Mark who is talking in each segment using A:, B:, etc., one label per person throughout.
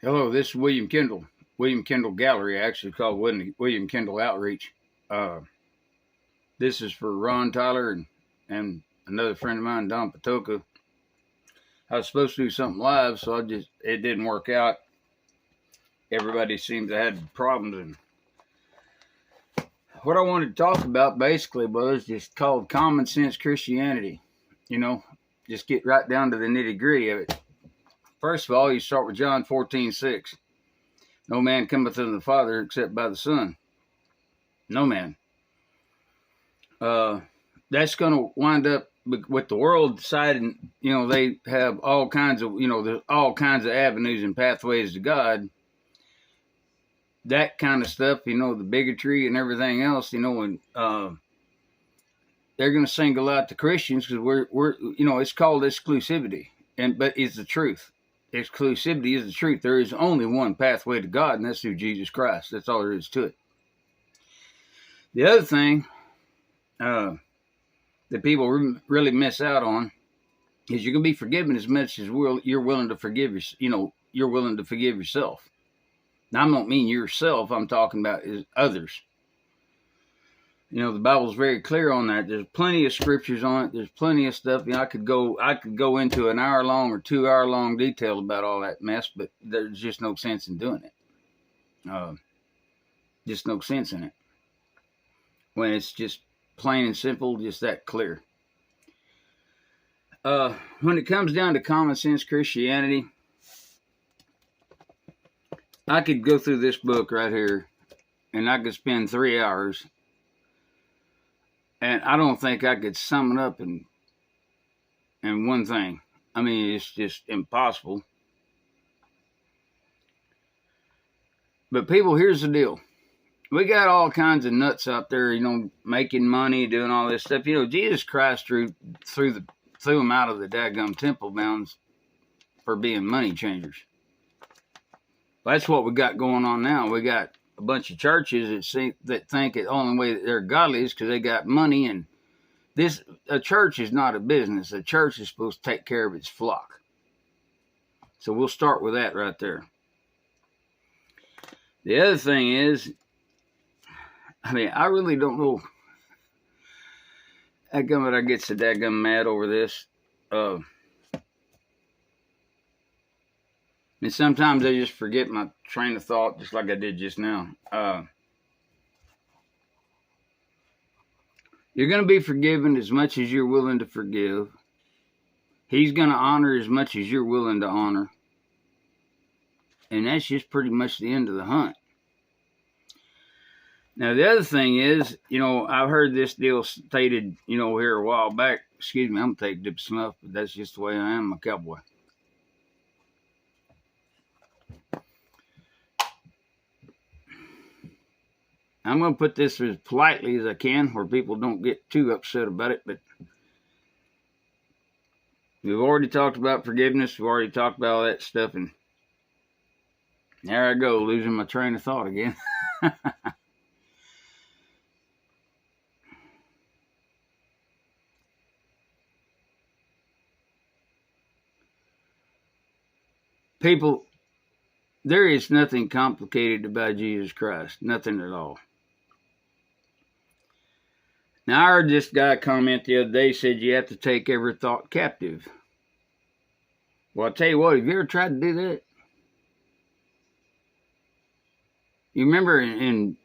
A: Hello, this is William Kendall. William Kendall Gallery, actually called William Kendall Outreach. Uh, this is for Ron Tyler and another friend of mine, Don Patoka. I was supposed to do something live, so it didn't work out. Everybody seemed to have problems, and what I wanted to talk about basically was just called common sense Christianity. You know, just get right down to the nitty gritty of it. First of all, you start with John 14:6. No man cometh unto the Father except by the Son. No man. That's going to wind up with the world deciding, they have all kinds of, there's all kinds of avenues and pathways to God. That kind of stuff, the bigotry and everything else, and they're going to single out the Christians because we're, it's called exclusivity, but it's the truth. Exclusivity is the truth. There is only one pathway to God, and that's through Jesus Christ. That's all there is to it. The other thing that people really miss out on is you can be forgiven as much as you're willing to forgive you're willing to forgive yourself. Now, I don't mean yourself. I'm talking about others. The Bible's very clear on that. There's plenty of scriptures on it. There's plenty of stuff. I could go into an hour-long or 2-hour-long detail about all that mess, but there's just no sense in doing it. Just no sense in it when it's just plain and simple, just that clear. When it comes down to common sense Christianity, I could go through this book right here, and I could spend 3 hours. And I don't think I could sum it up in one thing. I mean, it's just impossible. But people, here's the deal. We got all kinds of nuts out there, making money, doing all this stuff. Jesus Christ threw them out of the daggum temple bounds for being money changers. That's what we got going on now. We got a bunch of churches that think the only way that they're godly is because they got money, and a church is not a business. A church is supposed to take care of its flock. So we'll start with that right there. The other thing is, I really don't know how come I get so daggum mad over this. And sometimes I just forget my train of thought, just like I did just now. You're going to be forgiven as much as you're willing to forgive. He's going to honor as much as you're willing to honor. And that's just pretty much the end of the hunt. Now, the other thing is, I've heard this deal stated, here a while back. Excuse me, I'm going to take a dip of snuff, but that's just the way I am, I'm a cowboy. I'm going to put this as politely as I can where people don't get too upset about it, but we've already talked about forgiveness. We've already talked about all that stuff, and there I go, losing my train of thought again. People, there is nothing complicated about Jesus Christ. Nothing at all. Now, I heard this guy comment the other day, said you have to take every thought captive. Well, I'll tell you what, have you ever tried to do that? You remember in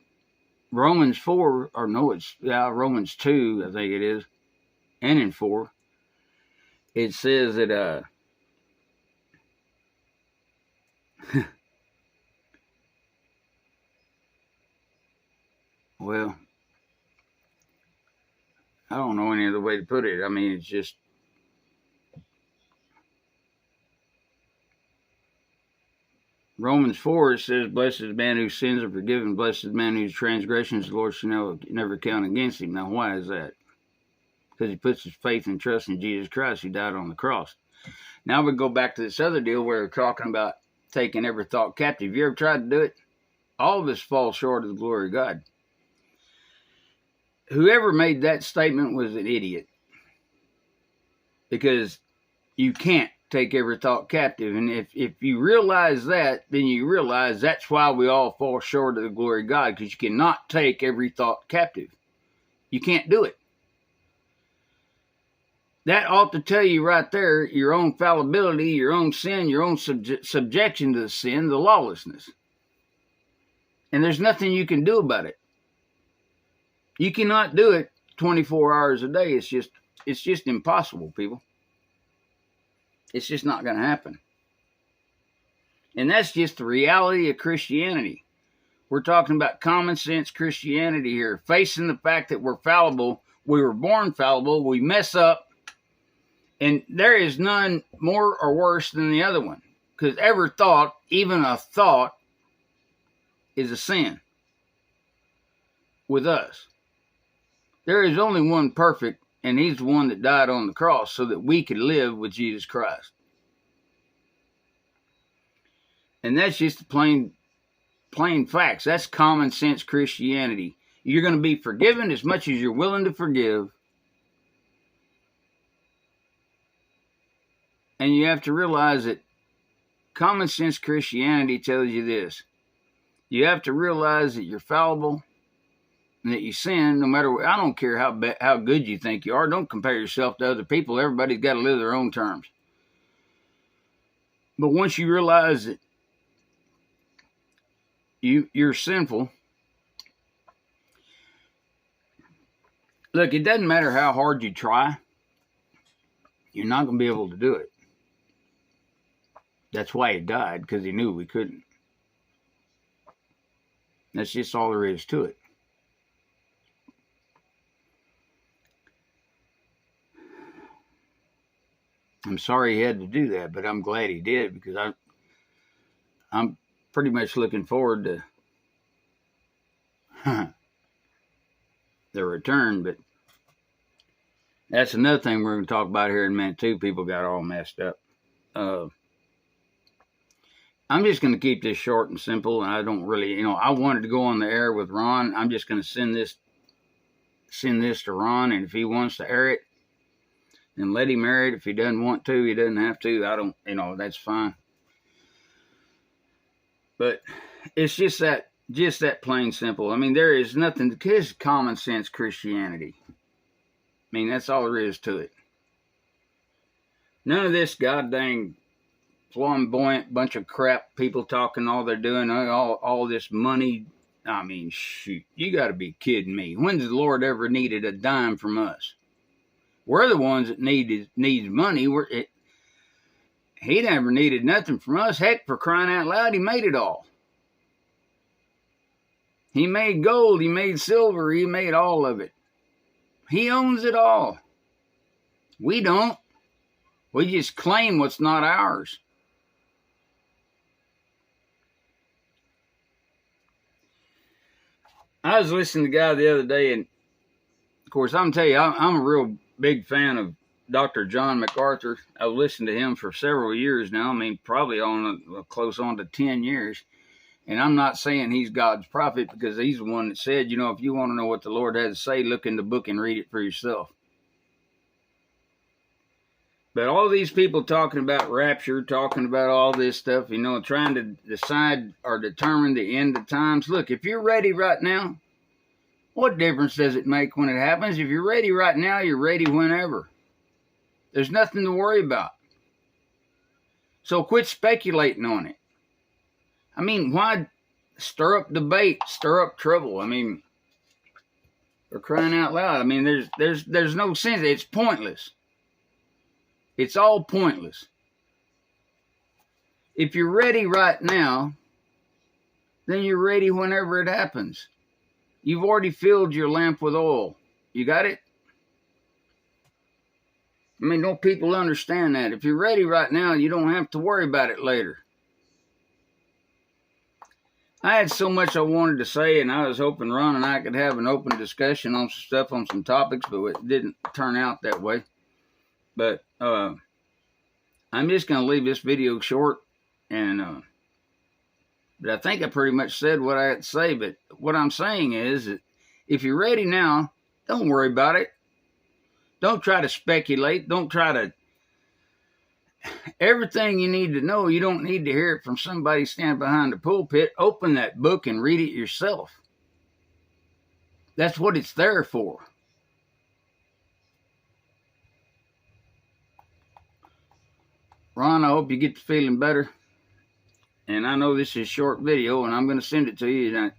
A: Romans 4, or no, Romans 2, I think it is, and in 4, it says that, well, I don't know any other way to put it. It's just, Romans 4, it says, blessed is the man whose sins are forgiven, blessed is the man whose transgressions the Lord shall never count against him. Now, why is that? Because he puts his faith and trust in Jesus Christ who died on the cross. Now we go back to this other deal where we're talking about taking every thought captive. You ever tried to do it? All of us fall short of the glory of God. Whoever made that statement was an idiot. Because you can't take every thought captive. And if you realize that, then you realize that's why we all fall short of the glory of God, because you cannot take every thought captive. You can't do it. That ought to tell you right there your own fallibility, your own sin, your own subjection to the sin, the lawlessness. And there's nothing you can do about it. You cannot do it 24 hours a day. It's just impossible, people. It's just not going to happen. And that's just the reality of Christianity. We're talking about common sense Christianity here, facing the fact that we're fallible. We were born fallible. We mess up. And there is none more or worse than the other one. Because every thought, even a thought, is a sin with us. There is only one perfect, and he's the one that died on the cross so that we could live with Jesus Christ. And that's just the plain facts. That's common sense Christianity. You're going to be forgiven as much as you're willing to forgive. And you have to realize that common sense Christianity tells you this. You have to realize that you're fallible and that you sin no matter what. I don't care how good you think you are. Don't compare yourself to other people. Everybody's got to live their own terms. But once you realize that you're sinful, look, it doesn't matter how hard you try. You're not going to be able to do it. That's why he died, because he knew we couldn't. That's just all there is to it. I'm sorry he had to do that, but I'm glad he did, because I'm pretty much looking forward to the return. But that's another thing we're going to talk about here in a minute too. People got all messed up. I'm just going to keep this short and simple. And I don't really, I wanted to go on the air with Ron. I'm just going to send this to Ron. And if he wants to air it, then let him air it. If he doesn't want to, he doesn't have to. I don't, that's fine. But it's just that plain simple. I mean, there is nothing, it's common sense Christianity. I mean, that's all there is to it. None of this goddamn flamboyant bunch of crap people talking all they're doing, all this money. I mean, shoot, you got to be kidding me. When's the Lord ever needed a dime from us? We're the ones that needs money. He never needed nothing from us. Heck, for crying out loud, he made it all. He made gold, he made silver, he made all of it. He owns it all. We don't. We just claim what's not ours. I was listening to a guy the other day, and of course, I'm telling you, I'm a real big fan of Dr. John MacArthur. I've listened to him for several years now. I mean, probably close on to 10 years. And I'm not saying he's God's prophet, because he's the one that said, if you want to know what the Lord has to say, look in the book and read it for yourself. But all these people talking about rapture, talking about all this stuff, trying to decide or determine the end of times. Look, if you're ready right now, what difference does it make when it happens? If you're ready right now, you're ready whenever. There's nothing to worry about. So quit speculating on it. I mean, why stir up debate, stir up trouble? I mean, for crying out loud. I mean, there's no sense. It's pointless. It's all pointless. If you're ready right now, then you're ready whenever it happens. You've already filled your lamp with oil. You got it? I mean, don't people understand that? If you're ready right now, you don't have to worry about it later. I had so much I wanted to say, and I was hoping Ron and I could have an open discussion on some stuff, on some topics, but it didn't turn out that way. But I'm just going to leave this video short, and but I think I pretty much said what I had to say. But what I'm saying is that if you're ready now, don't worry about it. Don't try to speculate. Don't try to everything you need to know, you don't need to hear it from somebody standing behind the pulpit. Open that book and read it yourself. That's what it's there for. Ron, I hope you get to feeling better. And I know this is a short video, and I'm going to send it to you. And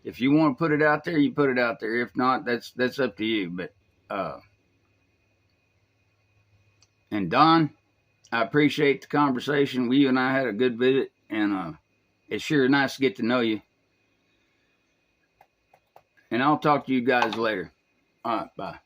A: if you want to put it out there, you put it out there. If not, that's up to you. But and Don, I appreciate the conversation. You and I had a good visit, and it's sure nice to get to know you. And I'll talk to you guys later. All right, bye.